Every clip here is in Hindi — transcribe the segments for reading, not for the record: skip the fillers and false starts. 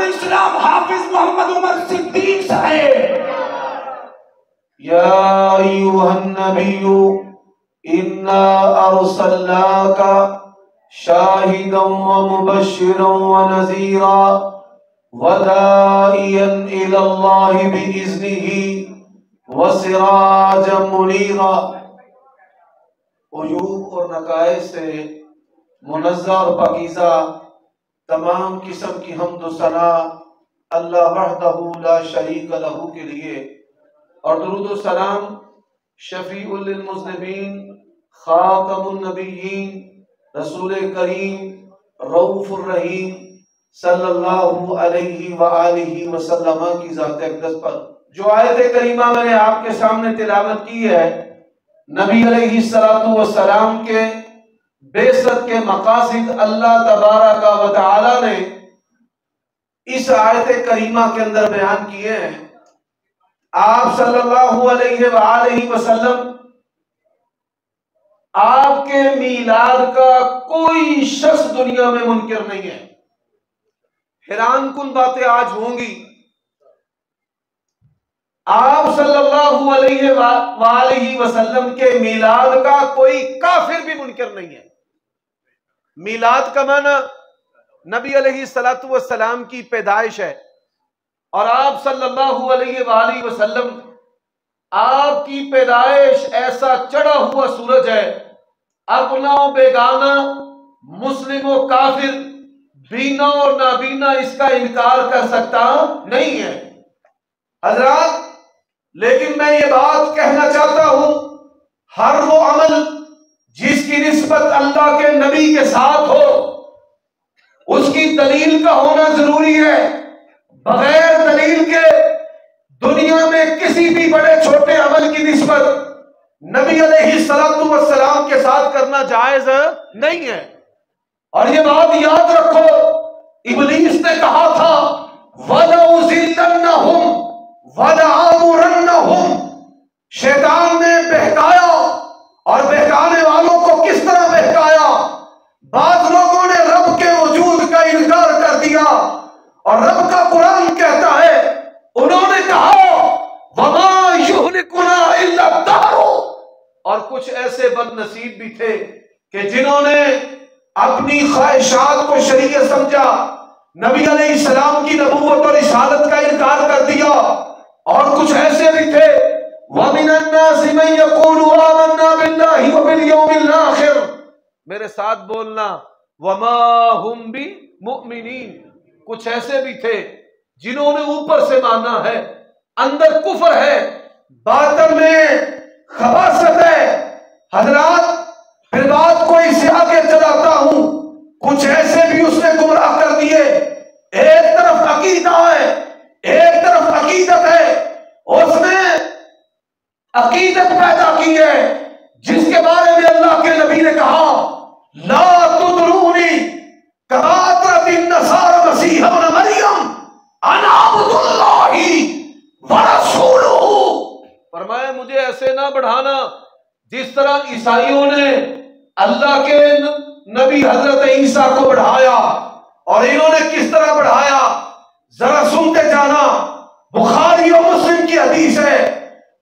सदर इस्लाम हाफिज मोहम्मद उमर सिद्दीक साहब। या अय्युहन नबिय्यु इन्ना अरसलनाका शाहिदन व मुबश्शिरन व नज़ीरा व दाइयन इलल्लाहि बिइज़्निही व सिराजन मुनीरा। उयूब और नकाइस से मुनज़्ज़ा और पाकीज़ा तमाम किस्म की हम्द व सना अल्लाह वहदहू ला शरीक लहू के लिए, और दुरूद व सलाम शफीउल लिल मुज़निबीन खातमुन नबिय्यीन रसूल करीम रऊफुर रहीम सल्लल्लाहु अलैहि व आलिहि वसल्लम की ज़ात अक़दस पर। जो आयत करीमा मैंने आपके सामने तिलावत की है, नबी अलैहिस्सलातु वस्सलाम के बेसत के मकासिद अल्लाह तबारक व तआला ने इस आयत करीमा के अंदर बयान किए हैं। आप सल्लल्लाहु अलैहि वसल्लम आपके मीलाद का कोई शख्स दुनिया में मुनकिर नहीं है। हैरान कुन बातें आज होंगी। आप सल्लल्लाहु अलैहि वसल्लम के मीलाद का कोई काफिर भी मुनकिर नहीं है। मीलाद का माना नबी अलैहिस्सलातु वस्सलाम की पैदाइश है, और आप सल्लल्लाहु अलैहि वसल्लम आपकी पैदाइश ऐसा चढ़ा हुआ सूरज है, अपना बेगाना मुस्लिम व काफिर बीना और नाबीना इसका इनकार कर सकता नहीं है। हजरात, लेकिन मैं ये बात कहना चाहता हूं, हर वो अमल जिसकी निस्बत अल्लाह के नबी के साथ हो उसकी दलील का होना जरूरी है। बगैर दलील के दुनिया में किसी भी बड़े छोटे अमल की निस्बत नबी अलैहिस्सलातु वस्सलाम के साथ करना जायज नहीं है। और ये बात याद रखो, इब्लीस ने कहा था वलउज़िल्लन्नहुम वलआमुरन्नहुम। शैतान ने बहकाया, और बहकाने वालों को किस तरह बहकाया। बाज लोगों ने रब के वजूद का इनकार कर दिया, और रब का कुरान कहता है, उन्होंने कहा वमा युहलिकुना इल्ला दहर। और कुछ ऐसे बदनसीब भी थे कि जिन्होंने अपनी ख्वाहिशात को शरीयत समझा, नबी अलैहिस्सलाम की नबूवत और रिसालत का इनकार कर दिया। और कुछ ऐसे भी थे वमिनन नासि मन यक़ूलु आमन्ना बिल्लाहि व बिल यौमिल आखिर। मेरे साथ बोलना, वमा हुम बि मुमिनीन। कुछ ऐसे भी थे जिन्होंने ऊपर से माना है, अंदर कुफ्र है, बातिन में खबासत है। हजरात, फिर बात को इससे आगे चलाता हूं, कुछ ऐसे भी उसने गुमराह कर दिए। एक तरफ अकीदा है, एक तरफ अकीदत है। उसने अकीदत पैदा की है जिसके बारे में अल्लाह के नबी ने कहा ला तुदरूनी कमा अतरतिन नसारा मसीह इब्न मरियम अना अब्दुल्लाहि व रसूलुहु। फरमाया, मुझे ऐसे ना बढ़ाना जिस तरह ईसाइयों ने अल्लाह के नबी हजरत ईसा को बढ़ाया। और इन्होंने किस तरह बढ़ाया, जरा सुनते जाना। बुखारी और मुस्लिम की हदीस है,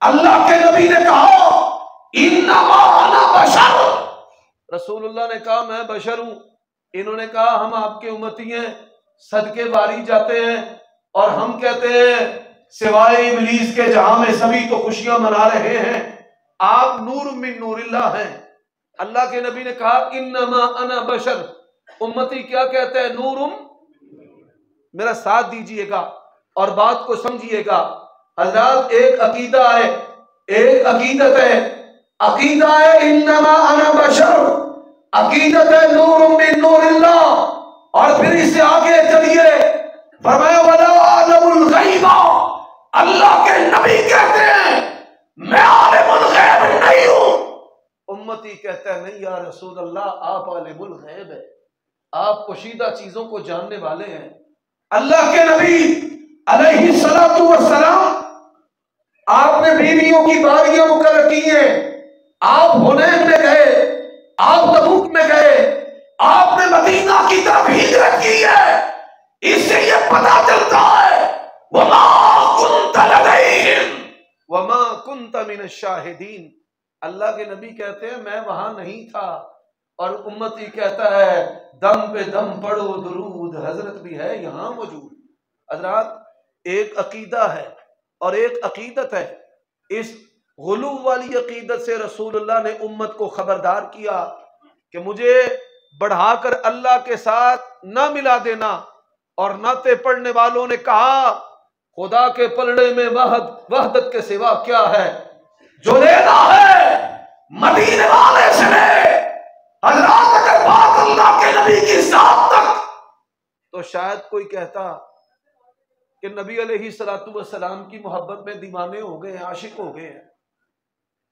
अल्लाह के नबी ने कहा इन्नमा अना बशर। रसूलुल्लाह ने कहा मैं बशर हूं। इन्होंने कहा हम आपके उम्मती हैं, सदके बारी जाते हैं, और हम कहते हैं सिवाय इब्लीस के जहां में सभी तो खुशियां मना रहे हैं, आप नूर मिन नूरिल्लाह हैं। अल्लाह के नबी ने कहा इन्नमा अना बशर। उम्मती क्या कहते हैं, नूरुम। मेरा साथ दीजिएगा और बात को समझिएगा। हज़रात, एक अकीदा है, एक अकीदत है। अकीदा है इन्नमा अना बशर, अकीदत है नूरुम मिन नूरिल्लाह। और फिर इससे आगे चलिए, फरमाया वला आलमुल गैबा। अल्लाह के नबी कहते हैं मैं आलिमुल गैब नहीं हूं। उम्मती कहता है नहीं या रसूल अल्लाह, आप आलिमुल गैब है, आप पोशीदा चीजों को जानने वाले हैं। अल्लाह के नबी अलैहिस्सलातु वस्सलाम, आपने बीवियों की बारियां मुकर्रर की हैं। आप हुनैन में गए, आप तबूक में गए, आपने मदीना की तरफ हिजरत की है। इससे यह पता चलता है वमा कुंत लदैहिम वमा कुंत मिन शाहिदीन। अल्लाह के नबी कहते हैं मैं वहां नहीं था, और उम्मती कहता है दम पे दम पढ़ो दुरूद, हजरत भी है यहां मौजूद। हजरात एक अकीदा है और एक अकीदत है। इस गुलू वाली अकीदत से रसूलुल्लाह ने उम्मत को खबरदार किया कि मुझे बढ़ाकर अल्लाह के साथ ना मिला देना, और नाते पढ़ने वालों ने कहा खुदा के पलड़े में वहदत के सिवा क्या है, जो लेना है मदीने वाले से ले। हजरात अगर बात अल्लाह के नबी की जात तक, तो शायद कोई कहता कि नबी अलैहिस्सलातु वस्सलाम की मोहब्बत में दीवाने हो गए हैं, आशिक हो गए हैं।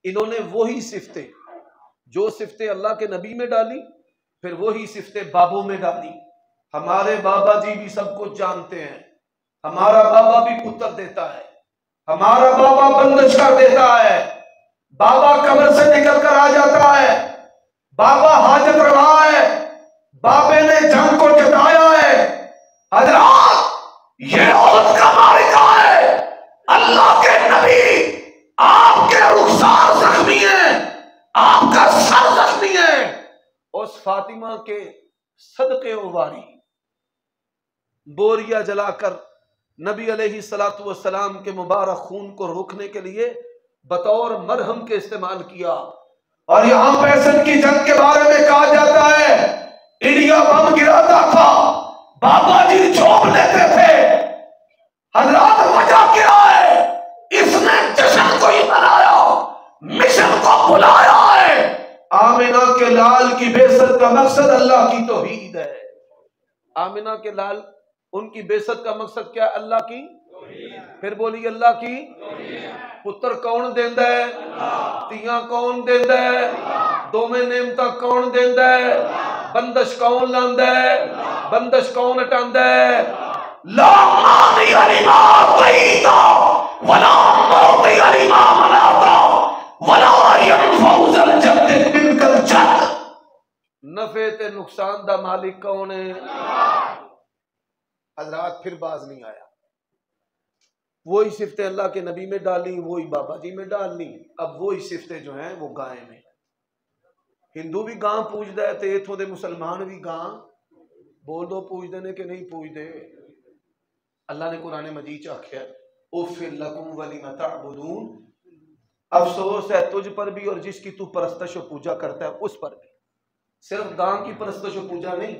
इन्होंने वही सिफ्तें, जो सिफ्तें अल्लाह के नबी में डाली, फिर वही सिफ्तें बाबों में डाली। हमारे बाबा जी भी सब कुछ जानते हैं, हमारा बाबा भी पुत्र देता है, हमारा बाबा बंदिश कर देता है, बाबा कब्र से निकल कर आ जाता है, बाबा हाजत रवा है, बाबे ने जंग को जिताया है। हजरात ये औरत का मालिका है। अल्लाह के नबी आपके रुखसार जख्मी है, आपका सर जख्मी है। उस फातिमा के सदके उवारी बोरिया जलाकर नबी अलैहिस्सलातु वस्सलाम के मुबारक खून को रोकने के लिए बतौर मरहम के इस्तेमाल किया। और यहां पैसन की जंग के बारे में कहा जाता है इंडिया बम गिराता था, बाबा जी झोंक लेते थे। हजरात वजह क्या है? इसने जश्न को ही मनाया, मिशन को बुलाया है। आमिना के लाल की बेइज्जत का मकसद अल्लाह की तौहीद है। आमिना के लाल उनकी बेइज्जत का मकसद क्या? अल्लाह की। फिर बोली अल्लाह की। पुत्र कौन देंदा है? तियां कौन देंदा है? दोवें नेमतां कौन देंदा है? बंदिश कौन लांदा है? बंदिश कौन हटांदा है? ला मानी अलिमा तईता वला मौती अलिमा मनाता वला यनफौजल जद्द बिनकल जद्द। नफे ते नुकसान दा मालिक कौन है? हजरात फिर बाज नहीं आया। वही सिफ्तें अल्लाह के नबी में डाली, वही बाबा जी में डालनी। अब वही सिफ्तें जो हैं वो गाय में। हिंदू भी गां पूजदा है ते इथों दे मुसलमान भी गां बोल दो पूजदे ने कि नहीं पूजदे। अल्लाह ने कुरान मजीद च आख्या उफ़िल लकुम वलिमा तअबुदून, अफसोस है तुझ पर भी और जिसकी तू परस्तश और पूजा करता है उस पर भी। सिर्फ गां की परस्तश और पूजा नहीं,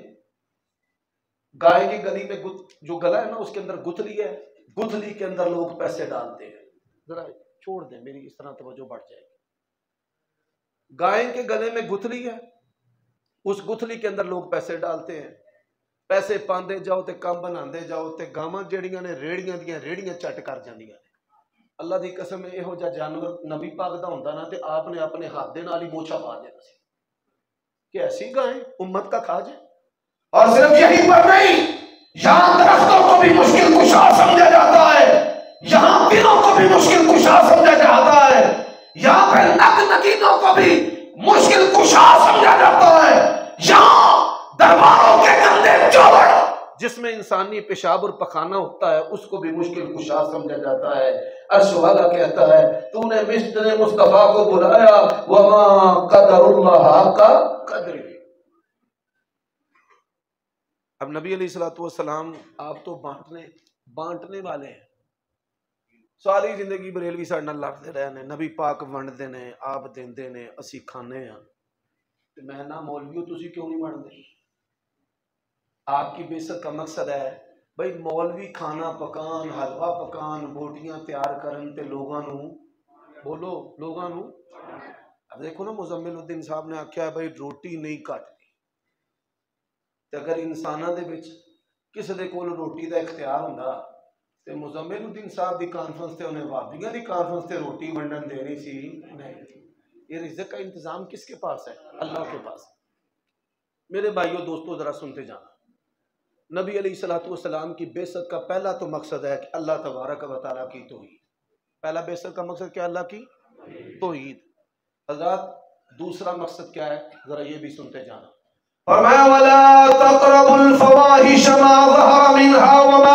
गाय की गली में जो गला है ना उसके अंदर गुथली है, गुथली के अंदर लोग पैसे डालते हैं। जरा छोड़ दें, मेरी इस तरह तवज्जो बढ़ जाएगी। गाय के गले में गुथली है, उस गुथली के अंदर लोग पैसे डालते हैं। पैसे पांदे जाओ ते काम बनांदे जाओ ते गावां जेड़ियां ने रेड़ियां दियां रेड़ियां चट कर जांदियां ने। अल्लाह दी कसम इहो जिहा जानवर नबी पाक दा हुंदा ना ते आपने अपने हाथ दे नाल ही मोछा पा देना सी कि ऐसी गाय उम्मत का खा जाए। और सिर्फ यहीं पर नहीं, यहां दरख्तों को भी मुश्किल कुशा समझा जाता है, यहां दिलों को भी मुश्किल कुशा समझा जाता है, यहां पर नगीनों को भी मुश्किल कुशा समझा जाता है, यहां दरबारों के गंदे चौबड़ जिसमें इंसानी पेशाब और पखाना होता है उसको भी मुश्किल कुशा समझा जाता है। अर्श वाला कहता है तूने मिस्र मुस्तफा को बुलाया वमा कदरुल्लाह का कदर। अब नबी अलैहिस्सलातु वस्सलाम आप तो बांटने वाले हैं। सारी जिंदगी बरेलवी साडे नाल लड़ते रहे ने, नबी पाक वंडदे ने, आप देंदे ने, असी खाने हैं। ते मैं ना मौलवियो तुसी क्यों नहीं वंडदे? आपकी बेइज्जत का मकसद है भाई मौलवी खाना पकान, हलवा पकान, बोटियां तैयार करन ते लोगां नू बोलो लोगां नू। अब देखो ना मुज़म्मिलुद्दीन साहब ने आख्या भाई रोटी नहीं घटदी। ते अगर इंसानां दे विच किसी दे कोल रोटी दा इख्तियार हुंदा ते मुज़म्मिलुद्दीन साहब दी कॉन्फ्रेंस ते उन्हें वाबियां दी कॉन्फ्रेंस ते रोटी वंडन देनी सी। नहीं, ये रिज़्क़ का इंतजाम किसके पास है? अल्लाह के पास। मेरे भाइयों दोस्तों जरा सुनते जाना। नबी अलैहिस्सलातु वस्सलाम की बेइज्जत का पहला तो मकसद है कि अल्लाह तबारक व तआला की तौहीद। पहला बेइज्जत का मकसद क्या? अल्लाह की तौहीद। हज़रात दूसरा मकसद क्या है? जरा ये भी सुनते जाना। फरमाया वला तक़रबुल फ़वाहिश मा ज़हरा मिनहा व मा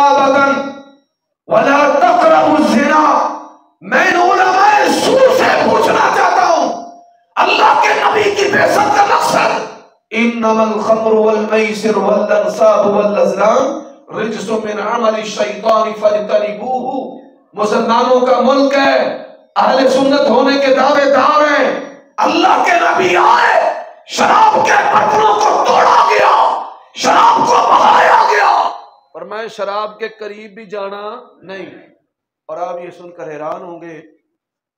इन्नमल खम्रु वल मैसिर वल अंसाब वल अज़लाम रिज्सुम मिन अमलि शैतान फज्तनिबूहु। मुसलमानों का मुल्क है, अहले सुन्नत होने के दावेदार हैं। अल्लाह के नबी आए, शराब के बर्तनों को तोड़ा गया, शराब को बहाया गया, और मैं शराब के करीब भी जाना नहीं। और आप ये सुनकर हैरान होंगे,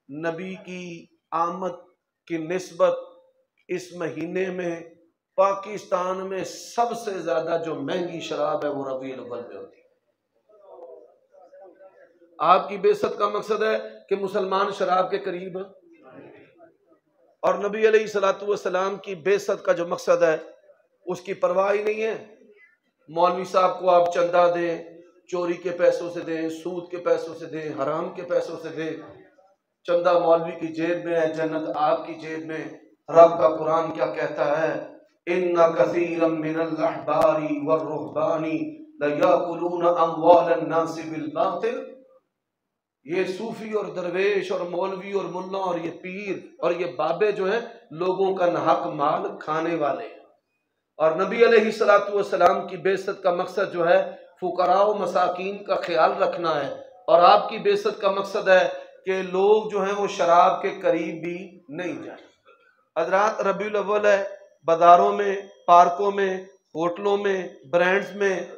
नबी की आमद की निस्बत इस महीने में पाकिस्तान में सबसे ज्यादा जो महंगी शराब है वो रबीउल अव्वल में होती है। आपकी बेइज्जत का मकसद है कि मुसलमान शराब के करीब है, और नबी अलैहिस्सलातु वस्सलाम की बेइज्जत का जो मकसद है उसकी परवाह ही नहीं है। मौलवी साहब को आप चंदा दें, चोरी के पैसों से दें, सूद के पैसों से दें, हराम के पैसों से दें, चंदा मौलवी की जेब में है, जन्नत आपकी जेब में। रब का कुरान क्या कहता है, इन्ना कसीरम मिनल अहबारी वर्रुहबानी लयाकुलूना अम्वालन नासि बिल बातिल। ये सूफी और दरवेश और मौलवी और मुल्ला और ये पीर और ये बाबे जो है लोगों का नाहक माल खाने वाले हैं। और नबी अलैहिस्सलातु वस्सलाम की बेइज्जत का मकसद जो है फुकरा व मसाकीन का ख्याल रखना है, और आपकी बेइज्जत का मकसद है कि लोग जो हैं वो शराब के करीब भी नहीं जाए। हज़रात, रबीउल अव्वल है, बाजारों में, पार्कों में, होटलों में, ब्रांड्स में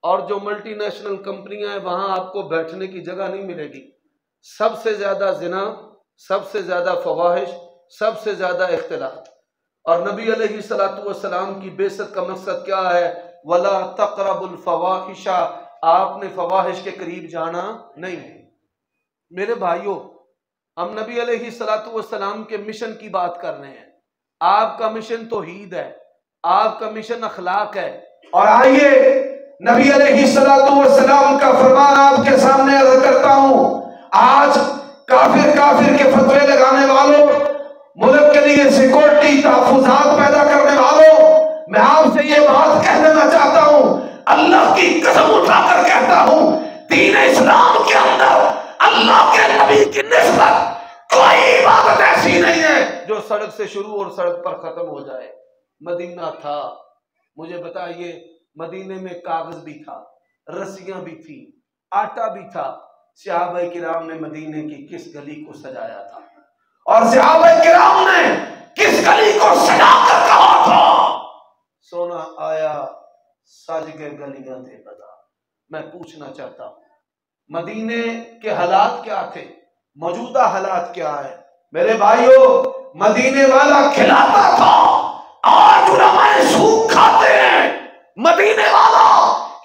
और जो मल्टीनेशनल कंपनियां हैं वहां आपको बैठने की जगह नहीं मिलेगी। सबसे ज्यादा जिना, सबसे ज्यादा फवाहिश, सबसे ज्यादा इख्तिलात। और नबी अलैहिस्सलातु वस्सलाम की बेइज्जत का मकसद क्या है, वला तक़रबुल फवाहिशा, आपने फवाहिश के करीब जाना नहीं। मेरे भाइयों, हम नबी अलैहिस्सलातु वस्सलाम के मिशन की बात कर रहे हैं। आपका मिशन तौहीद है, आपका मिशन अखलाक है। और आइए नबी अलैहिस्सलातु वस्सलाम का फरमान आपके सामने अर्ज करता हूं। आज काफिर के फतवे लगाने वालों, मुल्क के लिए सिक्योरिटी तहफ़्फ़ुज़ात पैदा करने वालों, मैं आपसे ये बात कह देना चाहता हूं, अल्लाह की कसम उठाकर कहता हूं, दीन इस्लाम के अंदर अल्लाह के नबी की निस्बत कोई इबादत ऐसी नहीं है जो सड़क से शुरू और सड़क पर खत्म हो जाए। मदीना था, मुझे बताइए, मदीने में कागज भी था, रस्सियां भी थी, आटा भी था। सहाबाए किराम ने मदीने की किस गली को सजाया था, और सहाबाए किराम ने किस गली को सजा कर कहा था, सोना आया सज के गलियां थे बता। मैं पूछना चाहता हूं, मदीने के हालात क्या थे, मौजूदा हालात क्या है? मेरे भाइयों, मदीने वाला खिलाता था, आज उलमाए सूख खाते हैं। मदीने वाला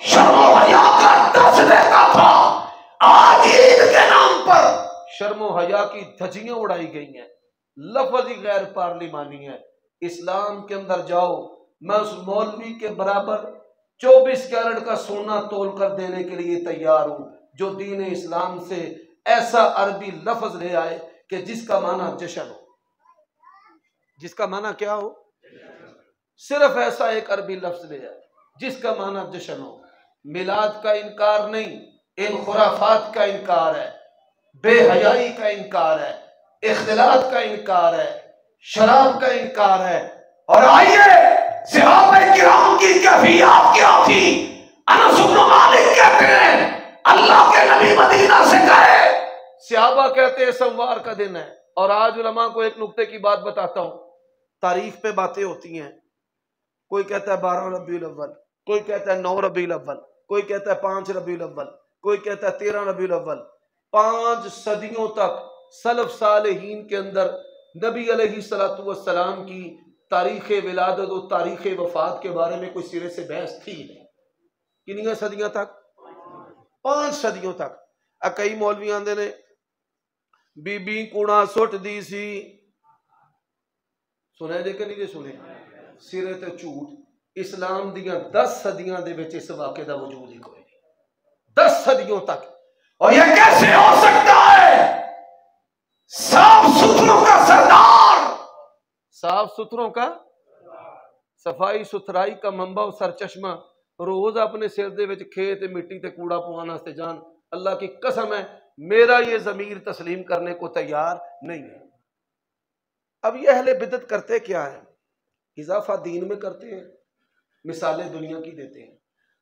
शर्म हया का दर्स देता था, आज ईद के नाम पर शर्म हया की धज्जियां उड़ाई गई हैं। लफ्ज ही गैर पार्लिमानी है। इस्लाम के अंदर जाओ, मैं उस मौलवी के बराबर 24 कैरेट का सोना तोल कर देने के लिए तैयार हूं जो दीन इस्लाम से ऐसा अरबी लफ्ज ले आए कि जिसका माना जश्न हो। जिसका माना क्या हो? सिर्फ ऐसा एक अरबी लफ्ज ले आए जिसका माना जश्न हो। मिलाद का इनकार नहीं, इन खुराफात का इनकार है, बेहयाई का इनकार है, इख्तिलात का इनकार है, शराब का इनकार है। और आइए सहाबाए किराम की कैफियत क्या थी। अनस इब्न मालिक कहते हैं अल्लाह के नबी मदीना से गए, सहाबा कहते हैं सोमवार का दिन है। और आज उलमा को एक नुक्ते की बात बताता हूं, तारीख पे बातें होती हैं। कोई कहता है 12 रबीउल अव्वल, कोई कहता है 9 रबीउल अव्वल, कोई कहता है 5 रबीउल अव्वल, कोई कहता है 13 रबीउल अव्वल। 5 सदियों तक सलफ सालेहीन के अंदर नबी अलैहिस्सलातु वस्सलाम की तारीख विलादत और तारीख वफात के बारे में कोई सिरे से बहस थी नहीं। कितनी सदियों तक? 5 सदियों तक। कई मौलवी आंदे ने बीबी कूड़ा सुट दी सी, सुने जे कि नहीं जे सुने? सिरे ते झूठ। इस्लाम दियां 10 सदियां दे विच इस वाक़े दा वजूद ही कोई नहीं, 10 सदियों तक। और यह कैसे हो सकता है? साफ सुथरों का सरदार, साफ सुथरों का, सफाई सुथराई का मंबा और सरचश्मा, रोज अपने सिर दे विच खेत मिट्टी ते कूड़ा पवाने वास्ते जान। अल्लाह की कसम है, मेरा ये ज़मीर तस्लीम करने को तैयार नहीं है। अब ये अहले बिदत करते क्या है? इजाफा दीन में करते हैं, मिसालें दुनिया की देते हैं।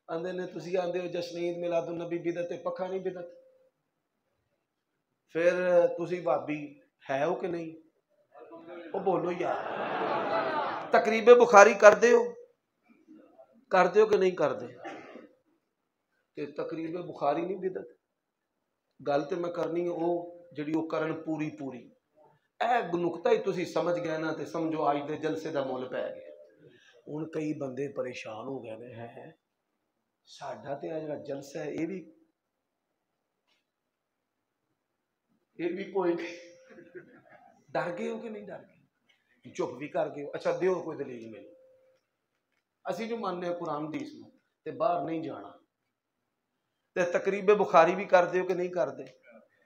आंदे ने तुसी आंदे हो जश्न ईद मिलादुन नबी बिदत है, पक्का नहीं बिदत। फिर तुसी भाभी है हो कि नहीं? वो बोलो यार। तकरीब बुखारी कर दे हो कि नहीं कर दे? तकरीब बुखारी नहीं बिदत। गल तो मैं करनी वो जिहड़ी वो करन पूरी पूरी। ए नुकता ही तुसी समझ गए ना, तो समझो अज दे जलसे का मुल पै गया। हुण कई बंदे परेशान हो गए ने, है साडा ते आ जिहड़ा जलसा है ये भी कोई नहीं। डर गए हो कि नहीं डर गए? चुप भी कर गए हो? अच्छा दिओ कोई दलील मैनूं। असीं जो मानने कुरान हदीस नूं ते बाहर नहीं जाना। ते तकरीब बुखारी भी कर दे हो कि नहीं करते?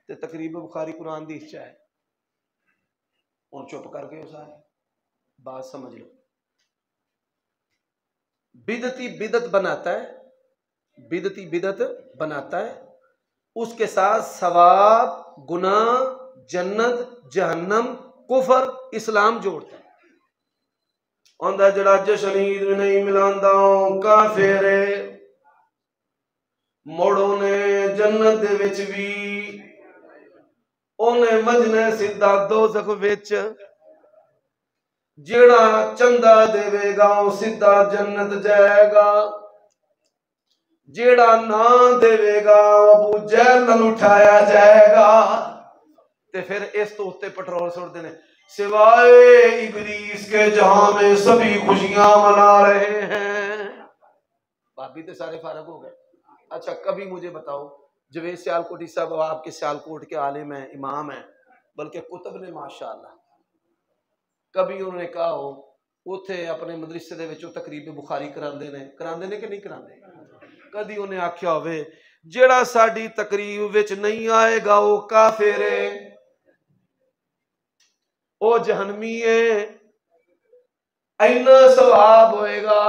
ते तकरीब बुखारी कुरान हदीस च है। हुण चुप कर गए हो सारे, बात समझ लो। बिदती बिदत बनाता है, बिदती बिदत बनाता है, उसके साथ सवाब, गुनाह, जन्नत, जहन्नम, कुफर, इस्लाम जोड़ता है। आंदा जड़ा जश्न ईद में नहीं मिलांदा काफिर है। मोड़ो ने जन्नत दे विच भी ओने वजने सीधा दोज़ख विच। जेड़ा चंदा देवेगा वो सीधा जन्नत जाएगा, जेड़ा ना देवेगा अबू जहल नाल उठाया जाएगा। ते फिर इस तो उत्ते पेट्रोल सुट देने, सिवाय इबलीस के जहां में सभी खुशियां मना रहे हैं। भाभी तो सारे फारग हो गए। अच्छा कभी मुझे बताओ, जवेद सियालकोटी साहब आपके सियालकोट के आलिम हैं, इमाम हैं, बल्कि कुतुब ने माशाअल्लाह, कभी उन्होंने कहा हो उथे अपने मदरसे दे विच तकरीब बुखारी करांदे ने कि नहीं करांदे? कदी उन्हें आख्या होवे जेड़ा साडी तकरीब विच नहीं आएगा वो काफिर है, वो जहन्नमी है, इन्ना सवाब होएगा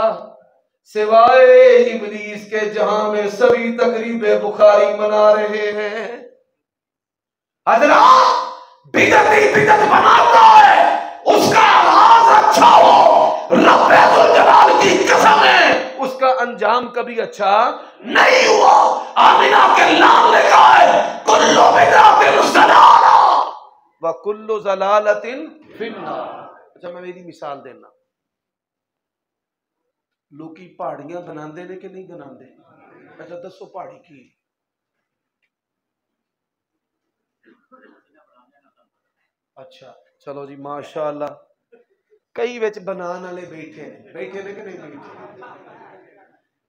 सिवाय इबलीस के जहां में सभी तकरीब बुखारी मना रहे हैं। हजरात बिदत बिदत बनाता है, उसका आगाज अच्छा हो रब्बे जुल जलाल की कसम है उसका अंजाम कभी अच्छा नहीं हुआ। आमिना के लाल लिखा है कुल्लु बिदअतिन ज़लाला व कुल्लु ज़लालतिन फिन्नार। अच्छा मैं मेरी मिसाल देना, लोकी पहाड़ियां बनाते ने कि नहीं बनाते? अच्छा दसो पहाड़ी की? अच्छा चलो जी माशाअल्लाह, कई विच बनाने वाले बैठे ने कि नहीं बैठे?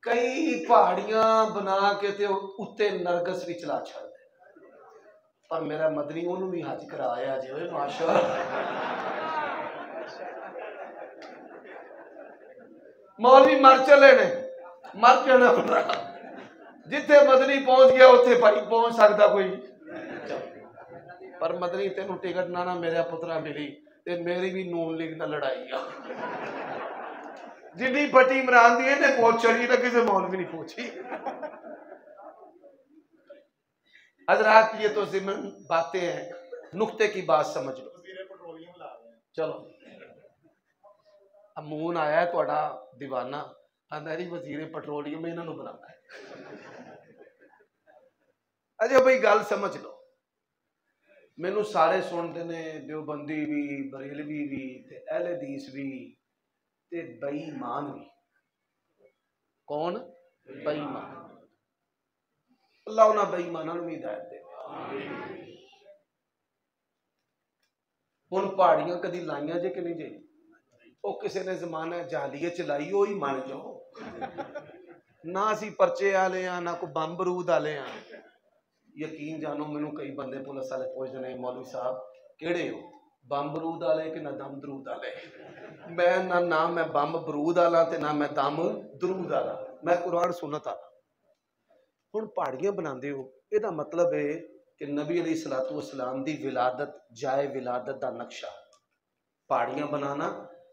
कई पहाड़ियां बना के ते उत्ते नरगस भी चला छड़दे, पर मेरा मदनी उन्होंने भी हज कराया जे माशाअल्लाह। मौलवी मर चले ने, मर जाना होना, जिथे मदनी पहुंच गया उत्थे भाई पहुंच सकता कोई। पर मदनी तेनू टिकट ना मेरा पुत्रा मिली ते मेरी भी नून लीग नाल लड़ाई आ। जिन्नी पट्टी इमरान दी ने पहुंच चढ़ी ना किसी मौलवी नहीं पहुंची। हजरात ये तो जिमन बातें हैं, नुक्ते की बात समझ लो। चलो अमून आया है थोड़ा दीवाना, आंदा जी वजीरे पेट्रोलियम इन्हों बनाना है। अजे भाई गल समझ लो, मैनू सारे सुनते ने, देवबंदी भी, बरेलवी भी, ते अहले हदीस भी, ते बेईमान भी। कौन बेईमान? अल्लाह उन्हां बेईमानां नूं भी हिदायत दे। हुण पहाड़ियां कदी लाइयां जे कि नहीं जे? वो किसी ने जमाना जालीयत च लाई, वो ही मन जाओ ना। असी परचे वाले हाँ ना कोई बंब बरूद वाले हाँ। यकीन जानो मैनू कई बंदे पुलिस वाले पूछते हैं मौलवी साहब केड़े हो, बंब बरूद वाले कि ना दम दरूद वाले? मैं ना मैं बंब बरूद वाला ते ना मैं दम दरूद वाला, मैं कुरान सुन्नत वाला। हुण पहाड़ियां बनाते हो, यदा मतलब है कि नबी अलैहिस्सलातु वस्सलाम दी विलादत, जाए विलादत का नक्शा। पहाड़ियां बनाना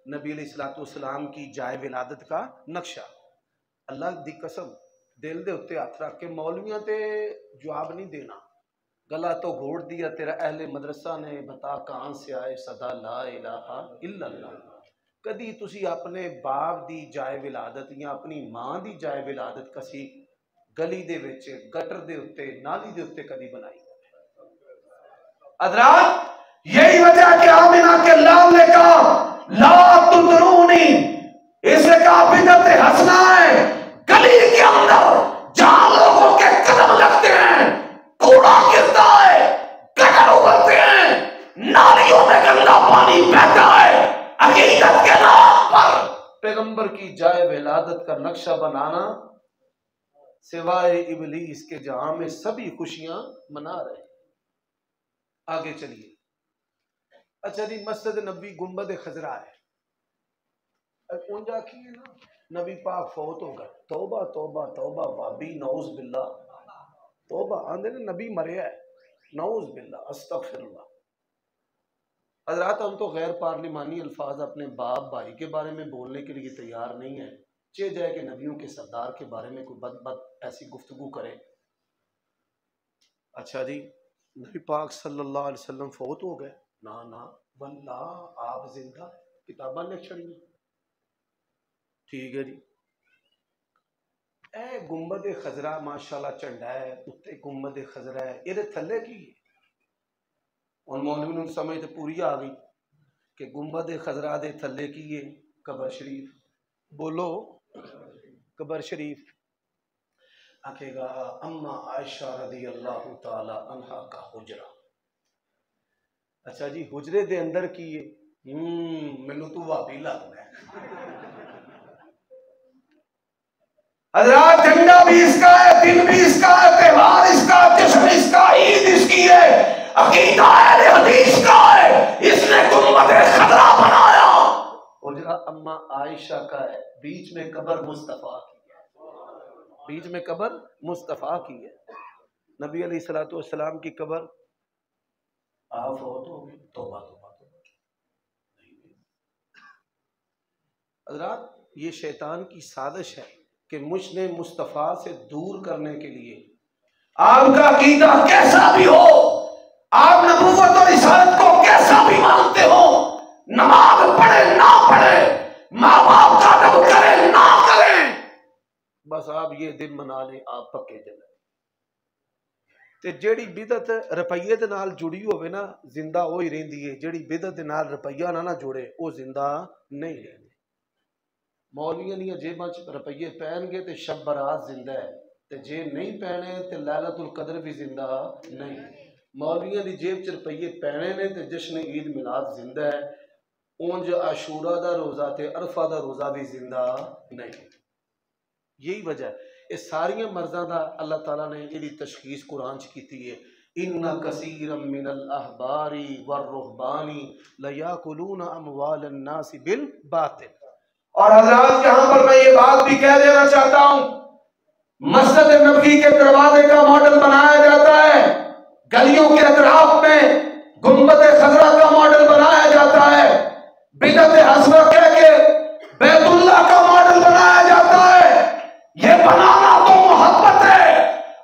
नबी अलैहिस्सलातु वस्सलाम की जाए विलादत का नक्शा। अल्लाह दी कसम दिल दे उत्ते हथ रख के मौलवियां ते जवाब नहीं देना। गला तो घोड़ दिया तेरा अहले मदरसा ने, बता कहां से आए सदा ला इलाहा इल्लल्लाह। कदी तुसी अपने बाप दी जाए विलादत या अपनी मां दी जाए विलादत कसी गली दे विच गटर दे उत्ते नाली दे उत्ते कदी बनाई? हजरात यही वजह कि आमिना के लाल ने कहा ला तुदरूनी, इसने कहा बिदत हंसना है गली के अंदर जहां लोगों के कदम लगते हैं, कूड़ा गिरता है, गटर उगलते हैं, नालियों में गंदा पानी बहता है, अकीदत के नाम पर पैगंबर की जाए विलादत का नक्शा बनाना सिवाय इबलीस के जहां में सभी खुशियां मना रहे हैं। आगे चलिए। अच्छा जी, मस्जिद नबी गुंबद खजरा है, ऊंजा की है ना, नबी पाक फौत हो गए, तौबा तौबा तौबा भाभी नौज बिल्ला, तौबा आंदे ने नबी मरिया है, नौज बिल्ला अस्तगफिरुल्लाह। हजरात हम तो गैर पार्लिमानी अल्फाज अपने बाप भाई के बारे में बोलने के लिए तैयार नहीं है, चे जाए कि नबियों के सरदार के बारे में कोई बद ऐसी गुफ्तगू करे। अच्छा जी, नबी पाक सल्लल्लाहु अलैहि वसल्लम फौत हो गए, ना ना वल्ला आप जिंदा, किताबा लिख छड़ियां, ठीक है जी। ए गुंबद खजरा माशाल्लाह झंडा है, उत्ते गुंबद खजरा है, ये थले की है? और मौलवी नूं समझ तो पूरी आ गई कि गुंबद खजरा दे थले की है कबर शरीफ। बोलो कबर शरीफ। आखेगा अम्मा आयशा रदी अल्लाह ताला अन्हा का हुजरा। अच्छा जी, हुजरे दे अंदर की है? मैनू तू वाबी लगदा है। हजरात झंडा भी इसका है, दिन भी इसका है, त्योहार इसका, जश्न इसका, ईद इसकी है, अकीदा अहले हदीस का है, इसने गुंबद खजरा बनाया। हुजरा अम्मा आयशा का है, बीच में कबर मुस्तफा की है, बीच में कबर मुस्तफा की है। नबी अलैहिस्सलातु वस्सलाम की कबर आप फौत हो गई, तौबा तौबा तौबा। हजरात ये शैतान की साजिश है कि मुझने मुस्तफ़ा से दूर करने के लिए आपका अकीदा कैसा भी हो, आप नबूवत और रिसालत को कैसा भी मानते हो, नमाज पढ़े ना पढ़े, माँ बाप का अदब करे ना करें, बस आप ये दिन मना लें, आप पक्के जने। ते जेड़ी बिदत रुपये दे नाल जुड़ी होवे ना, जिंदा हो ही रहिंदी है। जेड़ी बिदत दे नाल रुपया ना जुड़े, वो जिंदा नहीं रहिंदी। मौलवियां दी जेबां च रुपये पैणगे ते शब बरात जिंदा है, ते जे नहीं पैणे ते लैलतुल कदर भी जिंदा नहीं। मौलवियां दी जेब च रुपये पैणे ने ते जश्न ईद मिलाद जिंदा है, उंज आशूरा दा रोज़ा ते अरफा दा रोज़ा भी जिंदा नहीं। यही वजह है, ये सारियां मर्ज़ां दा अल्लाह ताला ने इहदी तशखीस कुरान च कीती है। इन्ना कसीरम मिनल अहबारी वर रुहबानी लयाकुलूना अमवालन नासी बिल बातिल। और हजरात यहाँ पर मैं ये बात भी कह देना चाहता हूँ, मस्जिद नबवी के दरवाजे का मॉडल बनाया जाता है, गलियों के अतराफ में गुंबद खजरा का मॉडल बनाया जाता है, बिदत हसना कह के बैतुल्लाह का मॉडल बनाया जाता है। ये बनाना तो मोहब्बत है,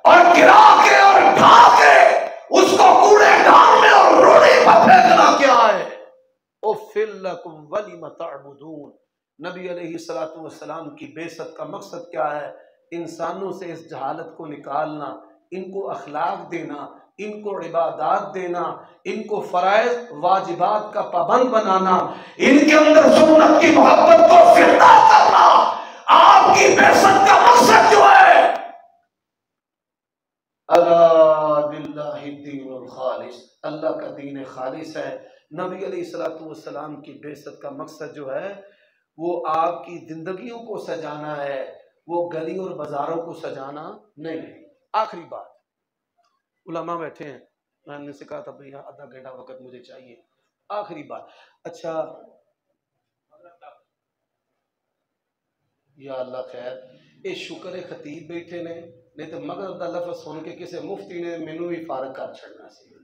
और गिरा के और ढा के उसको कूड़े ढान में और रोड़े पर फेंकना क्या है? उफ़िल्लकुम वलिमा तअबुदून। नबी अलैहिस्सलातु वस्सलाम की बेसत का मकसद क्या है? इंसानों से इस जहालत को निकालना, इनको अखलाक देना, इनको इबादत देना, इनको फराइज वाजिबात का पाबंद बनाना, इनके अंदर सुन्नत की मोहब्बत को जिंदा करना। आपकी बेसत का मकसद जो है, अला बिल्लाहि दीनुल खालिस, अल्लाह का दीन खालिस है। नबी अलैहिस्सलातु वस्सलाम की बेसत का मकसद जो है वो आपकी जिंदगियों को सजाना है, वो गली और बाजारों को सजाना नहीं है। आखिरी बात, उलमा बैठे हैं, मैंने से कहा था भैया आधा घंटा वक्त मुझे चाहिए। आखिरी बात, अच्छा या अल्लाह खैर, ये शुक्र है खतीब बैठे ने, नहीं तो मगरब दा लफ्ज़ सुन के किसी मुफ्ती ने मैनू भी फारग कर छड़ना सी।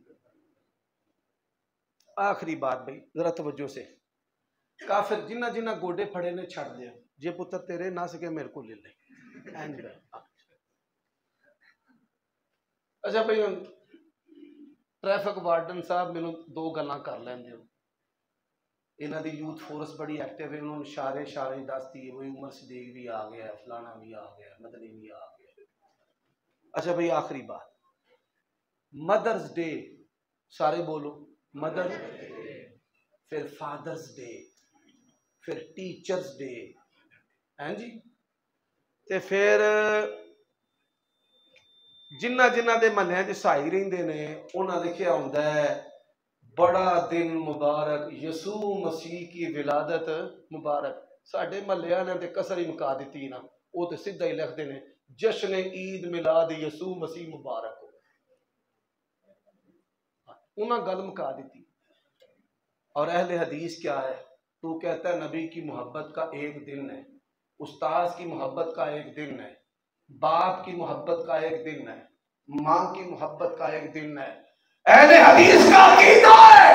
आखिरी बात भाई जरा तवज्जो से, काफिर जिन्ना जिन्ना गोडे फड़े ने छड़ दे, जे पुत्र तेरे ना सके मेरे को ले ले। अच्छा भाई ट्रैफिक वार्डन साहब मैनू दो गल्लां कर लैंदे हो। इन्हों की यूथ फोर्स बड़ी एक्टिव है, उन्होंने इशारे इशारे दसती है, वही उमर सदीक भी आ गया, फलाना भी आ गया, मदनी भी आ गया। अच्छा भाई आखिरी बात, मदर्स डे, सारे बोलो मदर्स डे, फिर फादर्स डे, फिर टीचर्स डे, हैं जी, ते फिर जिन्ना जिन्ना दे महल्ले च साई रहिंदे ने उन्हां लिखिया हुंदा है बड़ा दिन मुबारक, यसू मसीह की विलादत मुबारक। साडे महल्ले वाले ते कसर ही मुका दी ना, वो तो सीधा ही लिखते हैं जश्न ईद मिलाद यसू मसीह मुबारक हो, उन्हें गल मुका दी। और अहले हदीस क्या है, तू कहता है नबी की मोहब्बत का एक दिन है, उस्ताद की मोहब्बत का एक दिन है, बाप की मोहब्बत का एक दिन है, माँ की मोहब्बत का एक दिन है। अहले हदीस का अकीदा है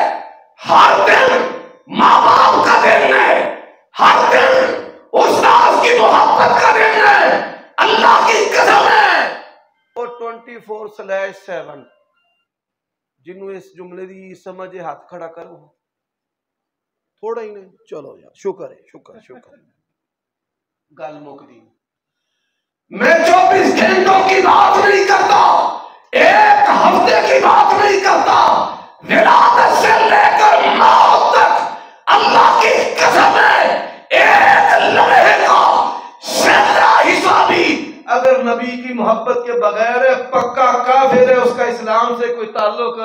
हर दिन माँ बाप का दिन है, हर दिन उस्ताद की मोहब्बत का दिन है, अल्लाह की कसम है। और 24/7 जिन्होंने इस जुमले की समझ हाथ खड़ा करो, थोड़ा ही नहीं, चलो यार शुक्र है, शुक्र शुक्र, गल मुकदी। मैं 24 घंटों की बात नहीं करता, एक हफ्ते की बात नहीं करता, विलादत से लेकर मौत तक अल्लाह की कसम है एक लम्हे का सैकड़ा हिस्सा भी अगर नबी की मोहब्बत के बगैर पक्का काफिर है, उसका इस्लाम से कोई ताल्लुक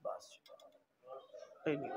बस नहीं।